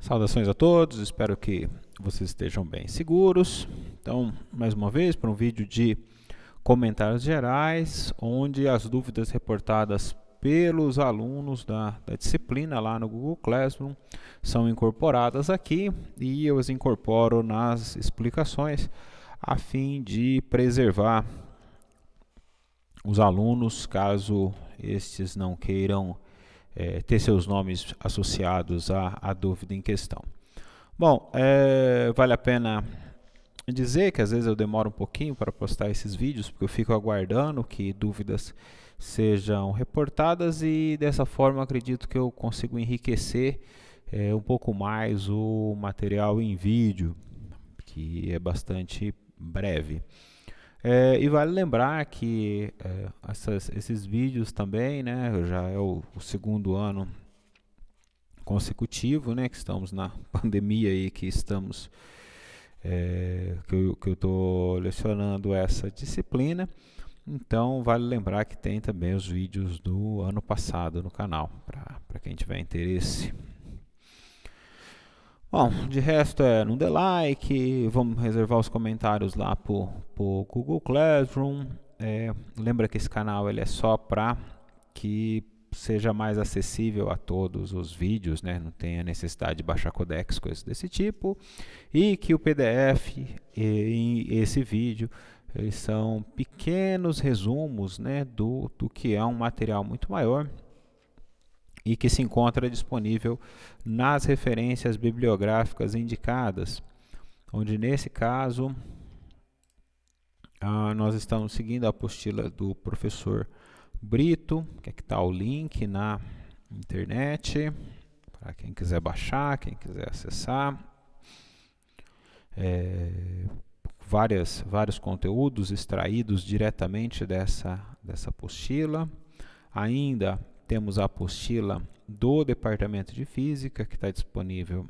Saudações a todos, espero que vocês estejam bem seguros. Então, mais uma vez, para um vídeo de comentários gerais, onde as dúvidas reportadas pelos alunos da disciplina lá no Google Classroom são incorporadas aqui e eu as incorporo nas explicações a fim de preservar os alunos, caso estes não queiram ter seus nomes associados à dúvida em questão. Bom, vale a pena dizer que às vezes eu demoro um pouquinho para postar esses vídeos, porque eu fico aguardando que dúvidas sejam reportadas e dessa forma acredito que eu consigo enriquecer um pouco mais o material em vídeo, que é bastante breve. E vale lembrar que esses vídeos também, né, já é o segundo ano consecutivo, né, que estamos na pandemia aí, que estamos que eu estou lecionando essa disciplina. Então vale lembrar que tem também os vídeos do ano passado no canal, para quem tiver interesse. Bom, de resto não dê like, vamos reservar os comentários lá para o Google Classroom. Lembra que esse canal ele é só para que seja mais acessível a todos os vídeos, né? Não tenha necessidade de baixar codecs, coisas desse tipo. E que o PDF e esse vídeo eles são pequenos resumos, né, do que é um material muito maior e que se encontra disponível nas referências bibliográficas indicadas, onde nesse caso nós estamos seguindo a apostila do professor Brito, que está o link na internet, para quem quiser baixar, quem quiser acessar. Vários conteúdos extraídos diretamente dessa apostila. Ainda temos a apostila do Departamento de Física, que está disponível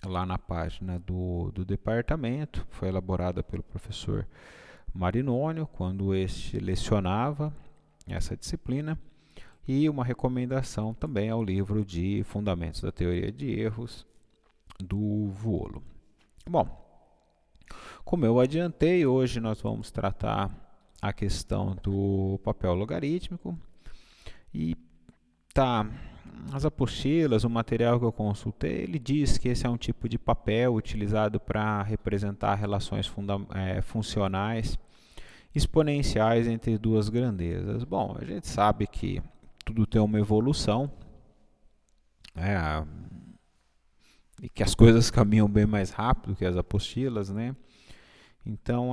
lá na página do departamento. Foi elaborada pelo professor Marinônio, quando este lecionava essa disciplina. E uma recomendação também ao livro de Fundamentos da Teoria de Erros, do Vuolo. Bom, como eu adiantei, hoje nós vamos tratar a questão do papel logarítmico. E as apostilas, o material que eu consultei, ele diz que esse é um tipo de papel utilizado para representar relações funcionais exponenciais entre duas grandezas. Bom, a gente sabe que tudo tem uma evolução, e que as coisas caminham bem mais rápido que as apostilas, né? Então,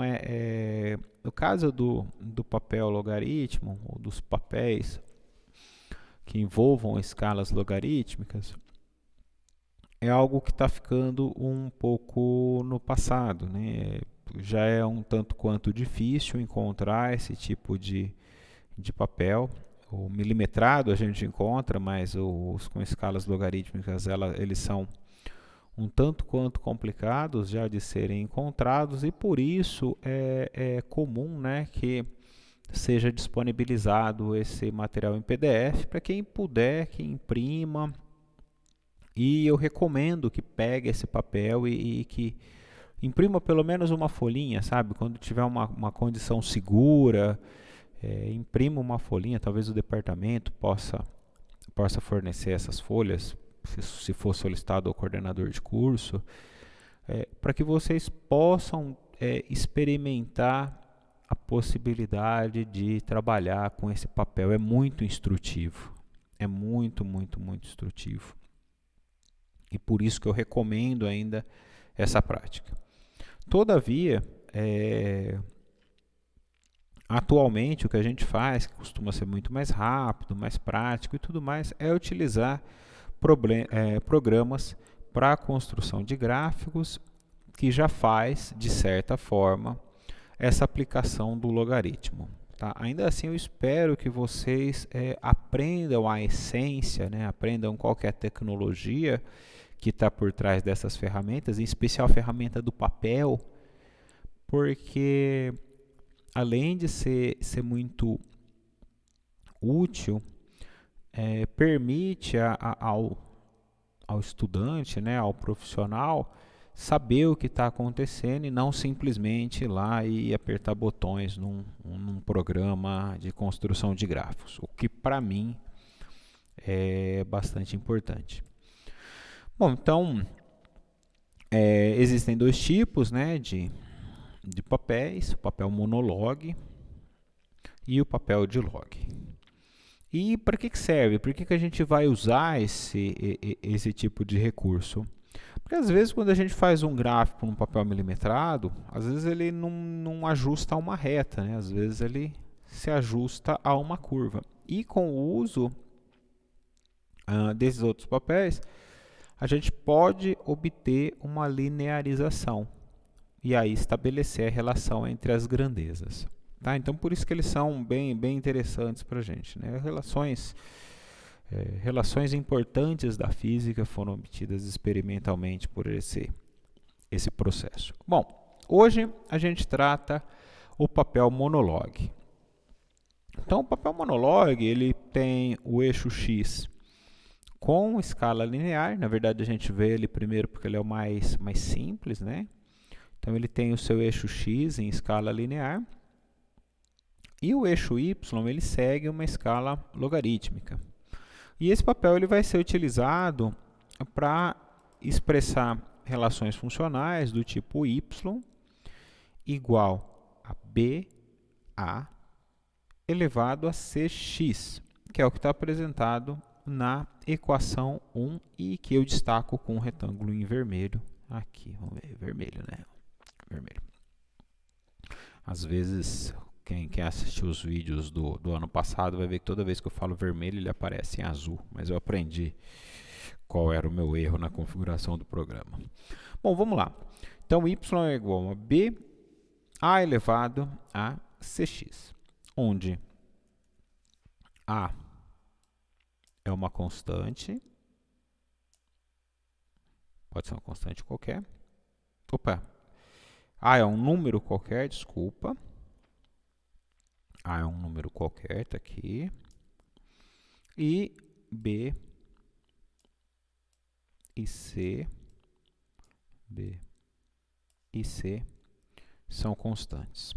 no caso do papel logaritmo, ou dos papéis que envolvam escalas logarítmicas, é algo que está ficando um pouco no passado, né? Já é um tanto quanto difícil encontrar esse tipo de papel. O milimetrado a gente encontra, mas os com escalas logarítmicas eles são um tanto quanto complicados já de serem encontrados, e por isso é comum, né, que seja disponibilizado esse material em PDF para quem puder, que imprima. E eu recomendo que pegue esse papel e que imprima pelo menos uma folhinha, sabe? Quando tiver uma condição segura, imprima uma folhinha. Talvez o departamento possa fornecer essas folhas, se for solicitado ao coordenador de curso, para que vocês possam experimentar a possibilidade de trabalhar com esse papel. É muito instrutivo, é muito, muito, muito instrutivo. E por isso que eu recomendo ainda essa prática. Todavia, atualmente o que a gente faz, que costuma ser muito mais rápido, mais prático e tudo mais, é utilizar programas para a construção de gráficos, que já faz, de certa forma, essa aplicação do logaritmo. Tá? Ainda assim, eu espero que vocês aprendam a essência, né? Aprendam qual que é a tecnologia que está por trás dessas ferramentas, em especial a ferramenta do papel, porque além de ser muito útil, permite ao estudante, né, ao profissional, saber o que está acontecendo e não simplesmente ir lá e apertar botões num programa de construção de gráficos, o que para mim é bastante importante. Bom, então existem dois tipos, né, de papéis, o papel monologue e o papel de log. E para que serve? Por que a gente vai usar esse tipo de recurso? Porque às vezes quando a gente faz um gráfico num papel milimetrado, às vezes ele não ajusta a uma reta, né? Às vezes ele se ajusta a uma curva. E com o uso desses outros papéis, a gente pode obter uma linearização e aí estabelecer a relação entre as grandezas. Tá? Então, por isso que eles são bem interessantes para a gente. Né? Relações importantes da física foram obtidas experimentalmente por esse processo. Bom, hoje a gente trata o papel monologue. Então, o papel monologue ele tem o eixo X com escala linear. Na verdade, a gente vê ele primeiro porque ele é o mais simples, né? Então, ele tem o seu eixo X em escala linear. E o eixo Y ele segue uma escala logarítmica. E esse papel ele vai ser utilizado para expressar relações funcionais do tipo y igual a BA elevado a CX, que é o que está apresentado na equação 1 e que eu destaco com um retângulo em vermelho aqui. Vamos ver, vermelho, né? Vermelho. Às vezes, quem assistiu os vídeos do ano passado vai ver que toda vez que eu falo vermelho ele aparece em azul, mas eu aprendi qual era o meu erro na configuração do programa. Bom, vamos lá. Então, y é igual a b a elevado a cx, onde a é uma constante, pode ser uma constante qualquer. Opa, a é um número qualquer, desculpa. A é um número qualquer, está aqui. E B e C, B e C são constantes.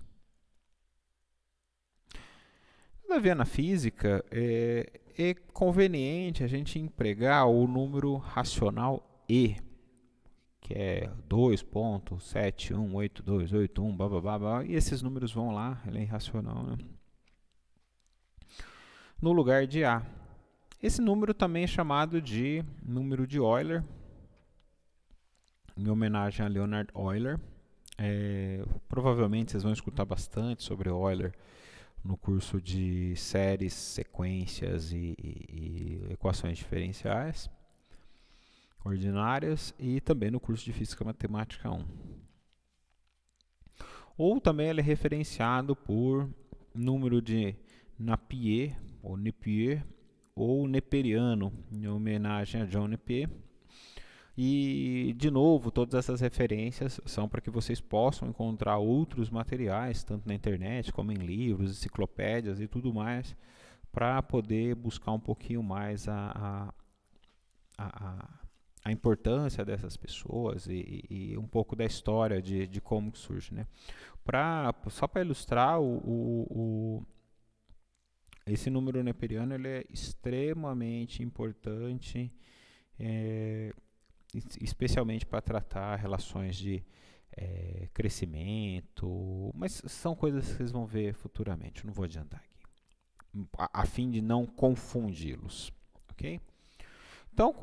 Todavia, na física, é conveniente a gente empregar o número racional E, que é 2.718281, blá, blá, blá, blá, e esses números vão lá, ele é irracional, né? No lugar de A. Esse número também é chamado de número de Euler, em homenagem a Leonhard Euler. Provavelmente vocês vão escutar bastante sobre Euler no curso de séries, sequências e equações diferenciais ordinárias e também no curso de Física Matemática 1. Ou também ele é referenciado por número de Napier, ou Napier, ou Neperiano, em homenagem a John Napier. E, de novo, todas essas referências são para que vocês possam encontrar outros materiais, tanto na internet como em livros, enciclopédias e tudo mais, para poder buscar um pouquinho mais a importância dessas pessoas e um pouco da história de como que surge. Né? Só para ilustrar, esse número neperiano ele é extremamente importante, especialmente para tratar relações de crescimento, mas são coisas que vocês vão ver futuramente, não vou adiantar aqui, a fim de não confundi-los. Ok? Então,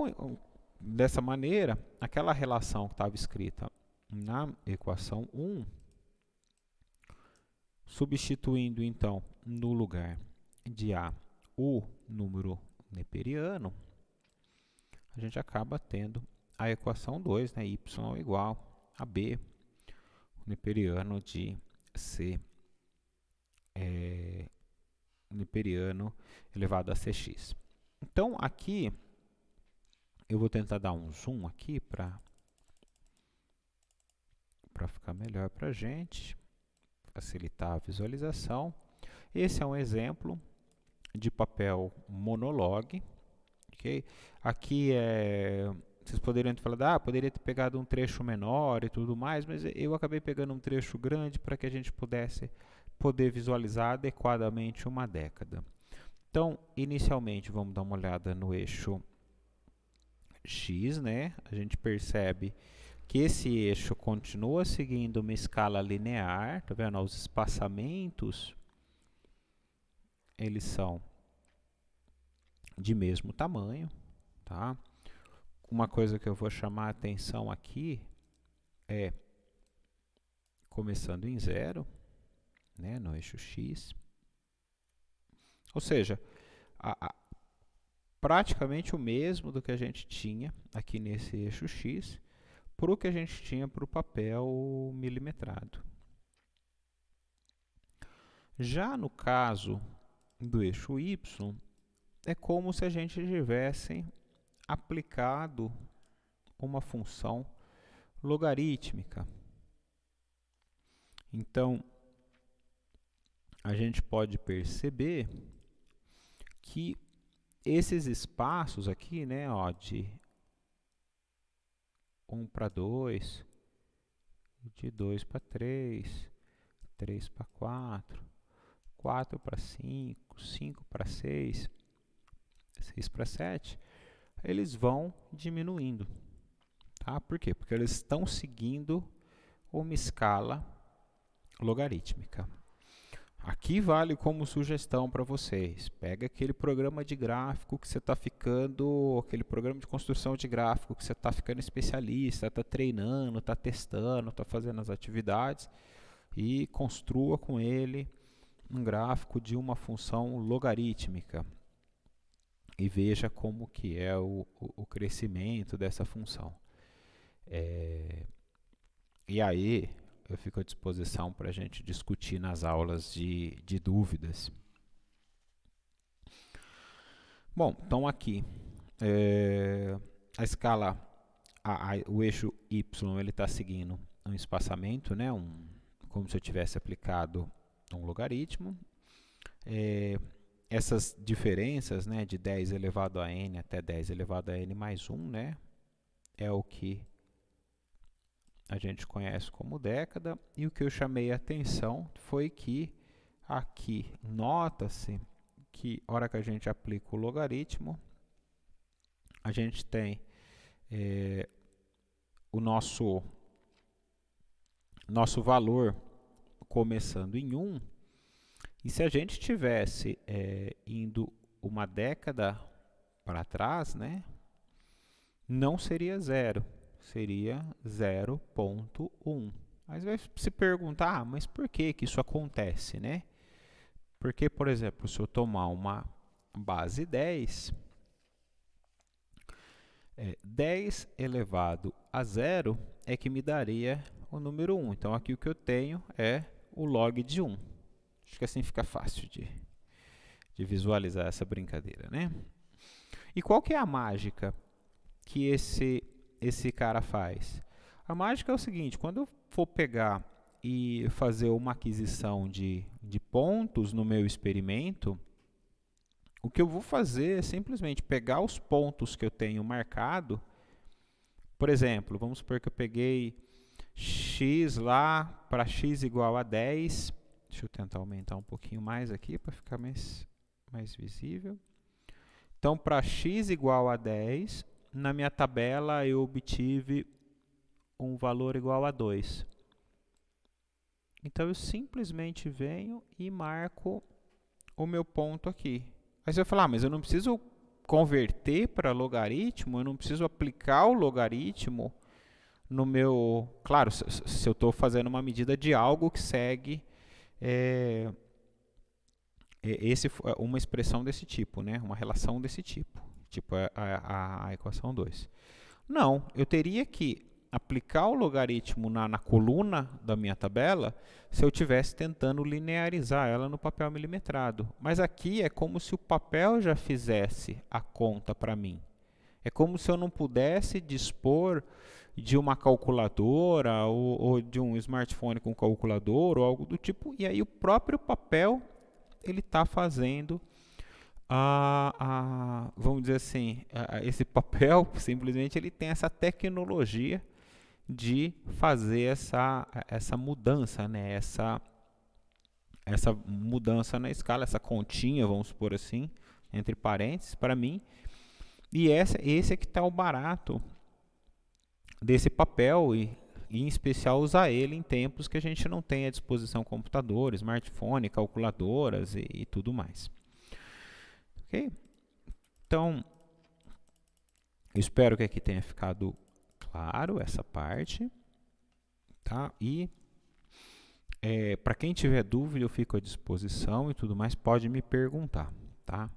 dessa maneira, aquela relação que estava escrita na equação 1, substituindo então no lugar de A o número neperiano, a gente acaba tendo a equação 2, né, y igual a b, o neperiano de c neperiano elevado a cx. Então, aqui, eu vou tentar dar um zoom aqui para ficar melhor para a gente, facilitar a visualização. Esse é um exemplo de papel monologue. Okay? Aqui poderiam ter falado, poderia ter pegado um trecho menor e tudo mais, mas eu acabei pegando um trecho grande para que a gente pudesse poder visualizar adequadamente uma década. Então, inicialmente, vamos dar uma olhada no eixo X, né? A gente percebe que esse eixo continua seguindo uma escala linear, tá vendo? Os espaçamentos, eles são de mesmo tamanho, tá? Uma coisa que eu vou chamar a atenção aqui é, começando em 0, né, no eixo X, ou seja, praticamente o mesmo do que a gente tinha aqui nesse eixo X, para o que a gente tinha para o papel milimetrado. Já no caso do eixo Y, é como se a gente tivesse aplicado uma função logarítmica. Então, a gente pode perceber que esses espaços aqui, né, ó, de 1 para 2, de 2 para 3, 3 para 4, 4 para 5, 5 para 6, 6 para 7, eles vão diminuindo. Tá? Por quê? Porque eles estão seguindo uma escala logarítmica. Aqui vale como sugestão para vocês. Pega aquele programa de gráfico que você está ficando, aquele programa de construção de gráfico que você está ficando especialista, está treinando, está testando, está fazendo as atividades e construa com ele um gráfico de uma função logarítmica e veja como que é o crescimento dessa função. E aí eu fico à disposição para a gente discutir nas aulas de dúvidas. Bom, então aqui a escala, o eixo Y, ele está seguindo um espaçamento, né, como se eu tivesse aplicado um logaritmo. Essas diferenças, né, de 10 elevado a n até 10 elevado a n mais 1, né, é o que a gente conhece como década, e o que eu chamei a atenção foi que aqui nota-se que, na hora que a gente aplica o logaritmo, a gente tem o nosso valor começando em 1, e se a gente tivesse indo uma década para trás, né, não seria 0. Seria 0,1. Mas vai se perguntar, mas por que isso acontece, né? Porque, por exemplo, se eu tomar uma base 10, 10 elevado a 0 é que me daria o número 1. Então, aqui o que eu tenho é o log de 1. Acho que assim fica fácil de visualizar essa brincadeira, né? E qual que é a mágica que esse cara faz? A mágica é o seguinte: quando eu for pegar e fazer uma aquisição de pontos no meu experimento, o que eu vou fazer é simplesmente pegar os pontos que eu tenho marcado. Por exemplo, vamos supor que eu peguei x lá para x igual a 10. Deixa eu tentar aumentar um pouquinho mais aqui para ficar mais visível. Então, para x igual a 10, na minha tabela eu obtive um valor igual a 2. Então, eu simplesmente venho e marco o meu ponto aqui. Aí você vai falar, mas eu não preciso converter para logaritmo, eu não preciso aplicar o logaritmo no meu... Claro, se eu estou fazendo uma medida de algo que segue uma expressão desse tipo, né? Uma relação desse tipo. Tipo a equação 2. Não, eu teria que aplicar o logaritmo na coluna da minha tabela se eu estivesse tentando linearizar ela no papel milimetrado. Mas aqui é como se o papel já fizesse a conta para mim. É como se eu não pudesse dispor de uma calculadora ou de um smartphone com calculador ou algo do tipo, e aí o próprio papel ele está fazendo vamos dizer assim, esse papel simplesmente ele tem essa tecnologia de fazer essa mudança, né? Essa mudança na escala, essa continha, vamos supor assim, entre parênteses, para mim. E esse é que está o barato desse papel e em especial usar ele em tempos que a gente não tem à disposição computadores, smartphone, calculadoras e tudo mais. Ok? Então, eu espero que aqui tenha ficado claro essa parte, tá? E para quem tiver dúvida, eu fico à disposição e tudo mais, pode me perguntar, tá?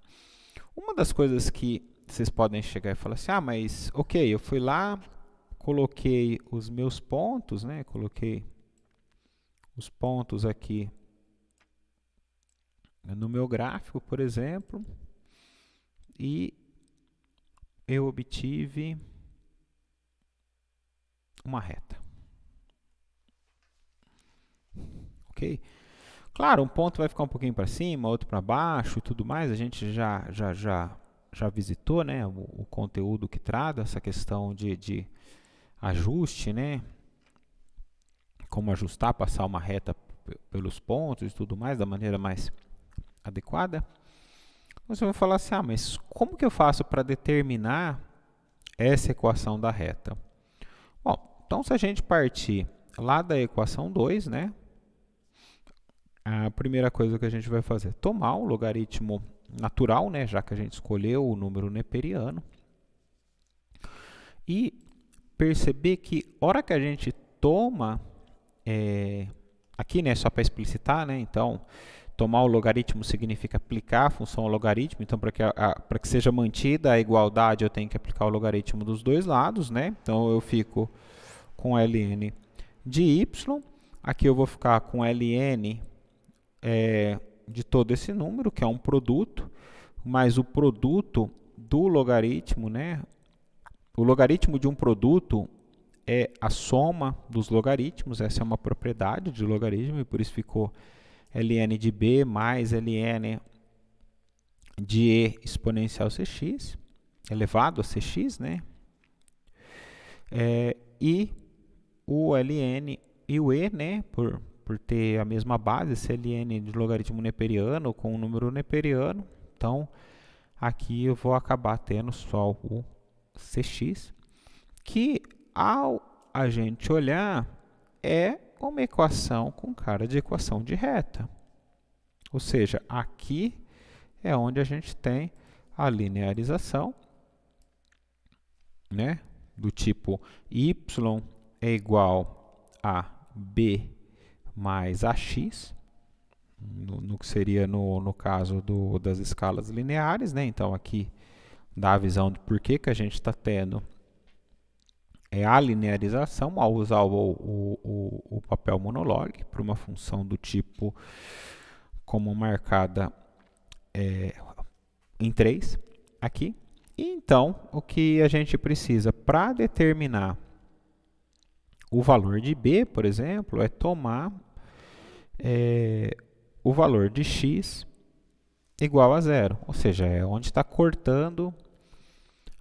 Uma das coisas que vocês podem chegar e falar assim, mas ok, eu fui lá, coloquei os meus pontos, né? Coloquei os pontos aqui no meu gráfico, por exemplo, e eu obtive uma reta. Ok? Claro, um ponto vai ficar um pouquinho para cima, outro para baixo e tudo mais. A gente já visitou, né, o conteúdo que trata essa questão de ajuste, né? Como ajustar, passar uma reta pelos pontos e tudo mais da maneira mais adequada. Você vai falar assim, mas como que eu faço para determinar essa equação da reta? Bom, então se a gente partir lá da equação 2, né? A primeira coisa que a gente vai fazer é tomar um logaritmo natural, né? Já que a gente escolheu o número neperiano. E perceber que hora que a gente toma, aqui, né, só para explicitar, né? Então, tomar o logaritmo significa aplicar a função ao logaritmo. Então, para que seja mantida a igualdade, eu tenho que aplicar o logaritmo dos dois lados, né? Então, eu fico com ln de y. Aqui eu vou ficar com ln de todo esse número, que é um produto, mas o produto do logaritmo, né? O logaritmo de um produto é a soma dos logaritmos. Essa é uma propriedade de logaritmo e por isso ficou ln de b mais ln de e exponencial cx, elevado a cx, né? E o ln e o e, né, por ter a mesma base, esse ln de logaritmo neperiano com o número neperiano. Então, aqui eu vou acabar tendo só o cx, que ao a gente olhar é uma equação com cara de equação de reta. Ou seja, aqui é onde a gente tem a linearização, né, do tipo y é igual a b mais ax, no que seria no caso das escalas lineares, né? Então aqui dá a visão de por que a gente está tendo a linearização ao usar o papel monologue para uma função do tipo como marcada em 3 aqui. E então, o que a gente precisa para determinar o valor de b, por exemplo, é tomar o valor de x igual a zero. Ou seja, é onde está cortando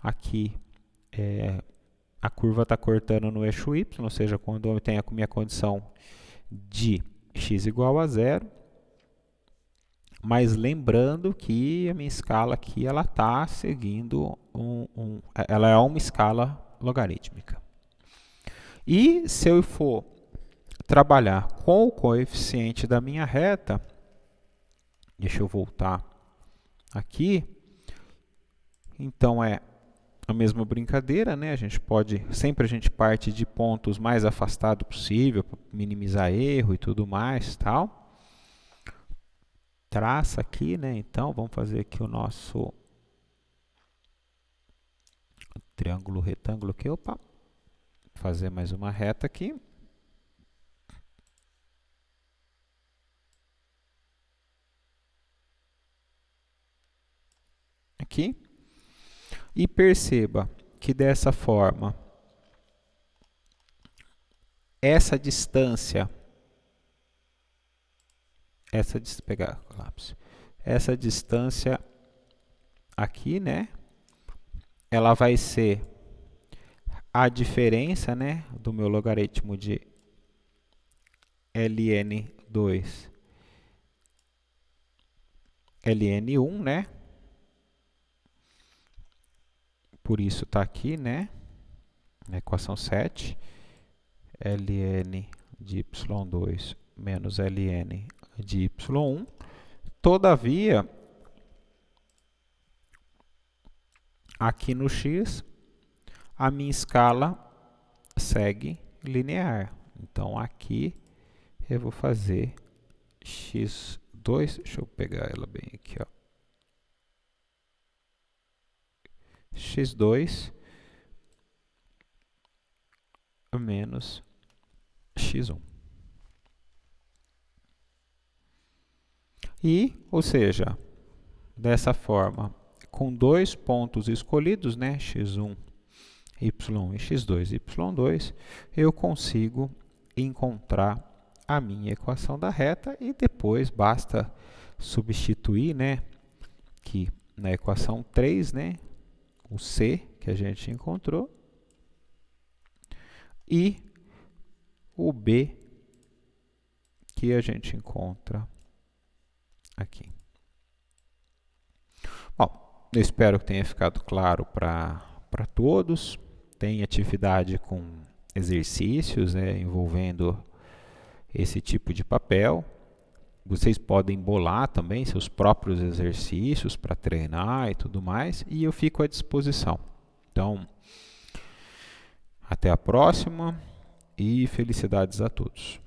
aqui, a curva está cortando no eixo y, ou seja, quando eu tenho a minha condição de x igual a zero. Mas lembrando que a minha escala aqui ela está seguindo ela é uma escala logarítmica. E se eu for trabalhar com o coeficiente da minha reta, deixa eu voltar aqui, então é a mesma brincadeira, né? Sempre a gente parte de pontos mais afastados possível para minimizar erro e tudo mais, tal. Traça aqui, né? Então vamos fazer aqui o nosso triângulo retângulo aqui, opa. Fazer mais uma reta aqui. Aqui. E perceba que dessa forma essa distância essa distância aqui, né? Ela vai ser a diferença, né, do meu logaritmo de ln2 ln1, né? Por isso está aqui, né? Na equação 7, ln de y2 menos ln de y1. Todavia, aqui no x, a minha escala segue linear. Então, aqui eu vou fazer x2, deixa eu pegar ela bem aqui, ó. x2 menos x1. E, ou seja, dessa forma, com dois pontos escolhidos, né, x1, y1 e x2, y2, eu consigo encontrar a minha equação da reta e depois basta substituir, né, que na equação 3, né, o c que a gente encontrou e o b que a gente encontra aqui. Bom, eu espero que tenha ficado claro para todos. Tem atividade com exercícios, né, envolvendo esse tipo de papel. Vocês podem bolar também seus próprios exercícios para treinar e tudo mais, e eu fico à disposição. Então, até a próxima e felicidades a todos.